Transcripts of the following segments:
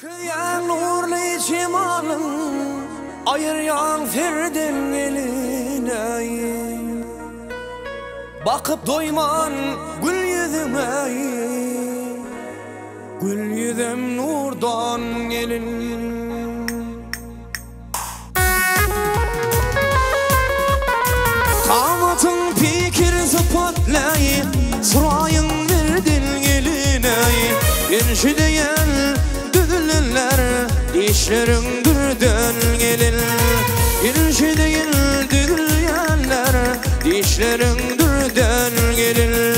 Kıyan nurlu cemalın ayıryan ferden eline, bakıp doyman gül yüzüme, gül yüzüm nurdan gelin. Kamatın fikir sıfatlayı sırayın verdin geline, gençi değil düdüller işlerin birden gelin. Gençi değil düdüller işlerin birden gelin.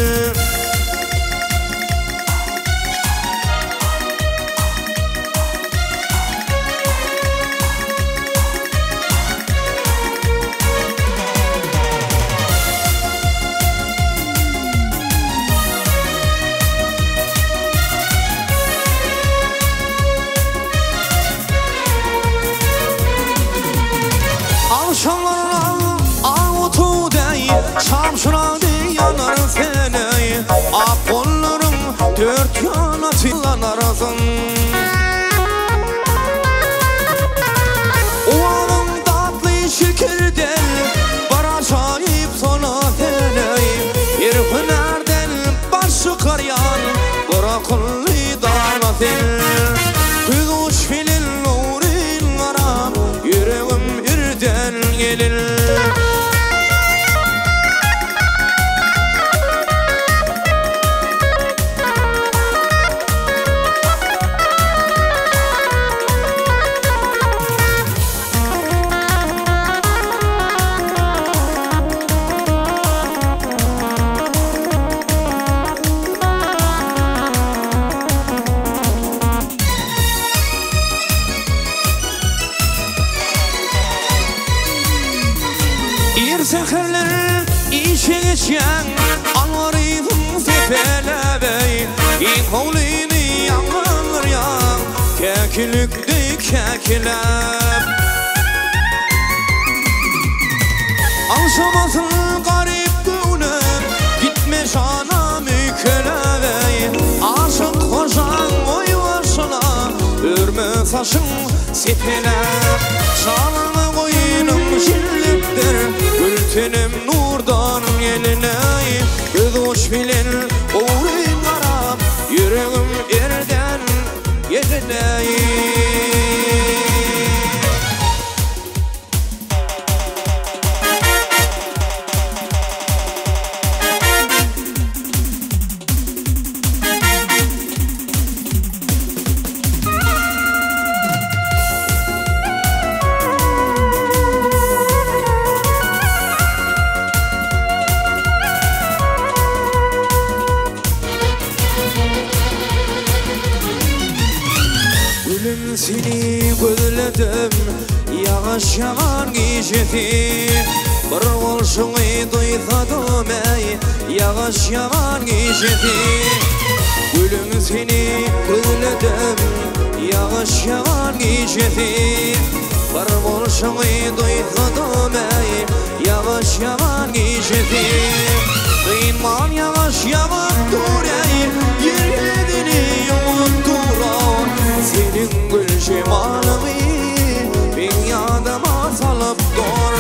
Akşamlarla avutu dey, çamşıradı yanar feney, ak kollarım dört yana tillanarsın. Oğlum tatlı şekerden var acayip sana feney, bir hünerden başı karyan bırakıllı dağlatin. Kız uç filin uğrin aram yüreğim irden gelin. Seherler işe geçen anvarıydım tepelebey, İlk havlini yanılır yan kekilükte kekilep. Alşamasın garip dönüm gitme şana mükelebey, aşık koşan oy başına örme saçın sepelep. Şanını koyunum şilliktir gültenim nurdan geline, göz uç bilin uğrayım aram yüreğim erden geline. Seni gözledim yağış yağan gecesi, bir olşunu duysadım ey yağış yağan gecesi. Gülüm seni gözledim yağış yağan gecesi, bir olşunu duysadım ey yağış yağan gecesi. Kıyman yağış yağıp dur ey yerini yumup dur, senin gül cemalını dünyadıma salıp dur.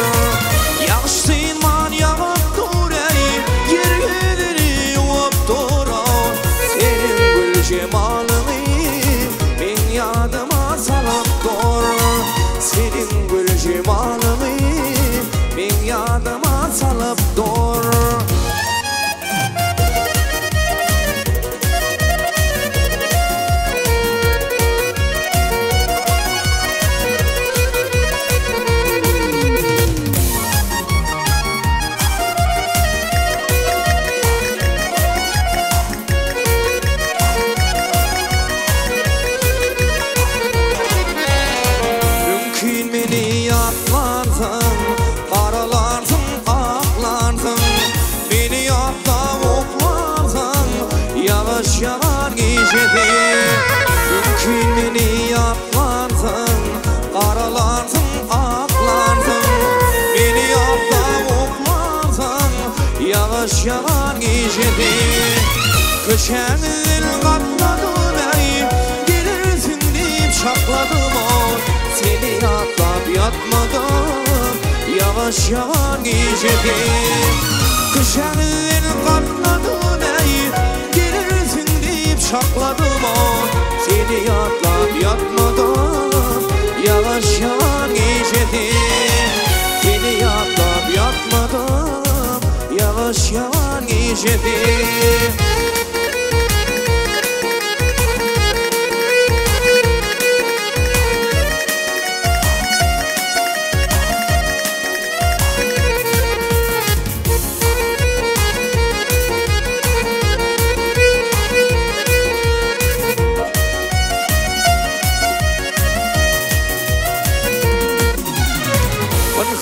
Yağış sıyman yağıp dur ey yerini yumup dur, senin gül cemalını dünyadıma salıp dur. Senin gül cemalını dünyadıma salıp dur. Yağış yağan gecede mümkün beni yaplarsın, karalarsın, aklarsın. Beni yapta oklarsan yağış yağan gecede köşenin katladı bey, gelirsin deyip yavaş yavan gecedim. Kışanın katladım ey, gelirsin deyip şakladım o. Seni yatlap yatmadım, yavaş yavan gecedim. Seni yatlap yatmadım, yavaş yavan gecedim.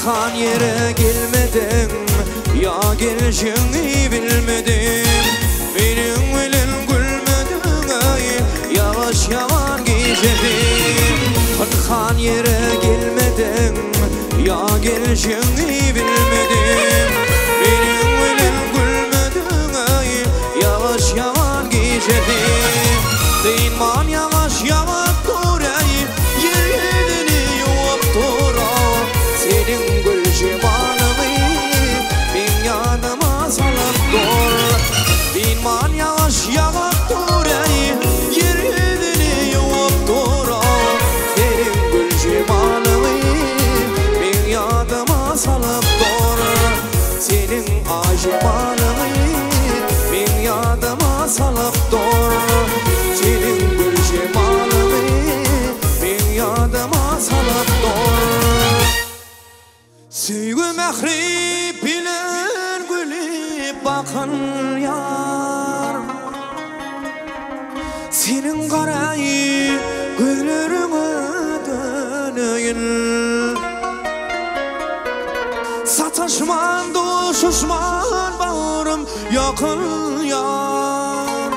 Kan yere gelmedim, ya geleceğini bilmedim. Benim elin gülmedin ay, yavaş yavan gecedim. Kan yere gelmedim, ya geleceğini bilmedim. Benim elin gülmedin ay, yavaş yavan gecedim. Deyman yavaş yavaş dur ay, yerini yuvup dur ay. Senin gül cimanını bin yanıma salıp dur. Dinman yavaş yavaş dur ey, yerini yuvup dur. Senin gül cimanını bin yanıma salıp dur. Senin acımanını bin yanıma salıp dur. Senin gül cimanını bin yanıma salıp dur. Sevgi mehrip bilen gülüp bakın yar. Senin karayı gözlerine döneyim. Sataşman doşuşman bağrım yakın yar.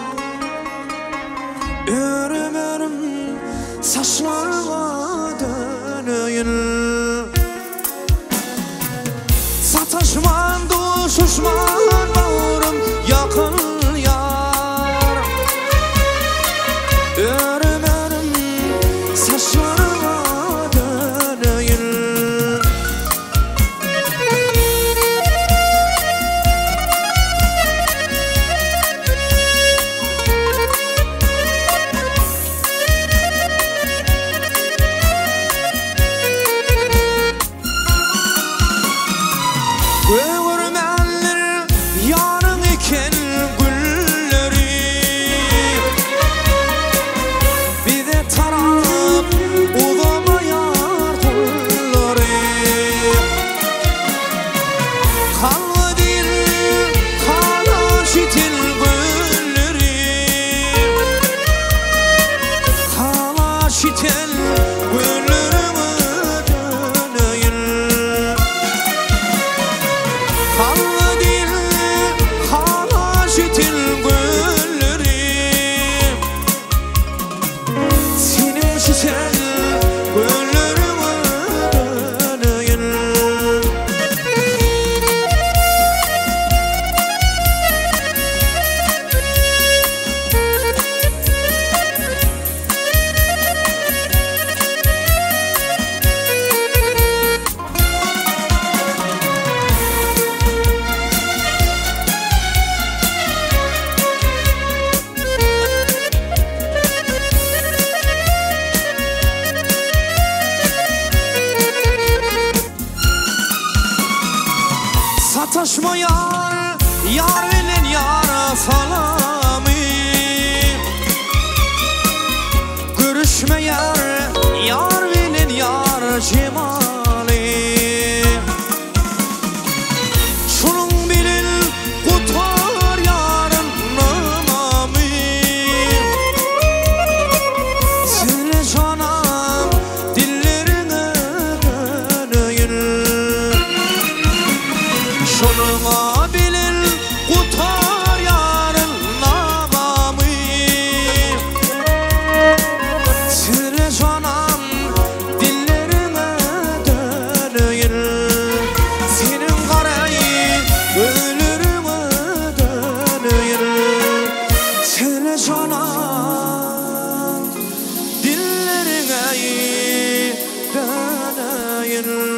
Örüm örüm saçlarına döneyim. Sataşman doşuşman bağrım yakın yar. Örüm örüm saçlarına döneyim. Görmenler yarın iken gülleri, bir de taraf uzamayar kolları. Kanlı dil kana şitil gülleri, kana şitil güllerime döneyim. Kanlı dil, kana şitil gülleri, senin şitil güllerime döneyim. Sataşma yar, yar bilen yara salamı. Görüşme yar, yar bilen yar cemali. Şunun bilin kutar yarın namamı. Söyle canım dillerine döneyim. Şunuma bilin kutar yarın namamı. Söyle canım dillerine döneyim. Senin karayı ölürüme döneyim. Söyle canım dillerine döneyim.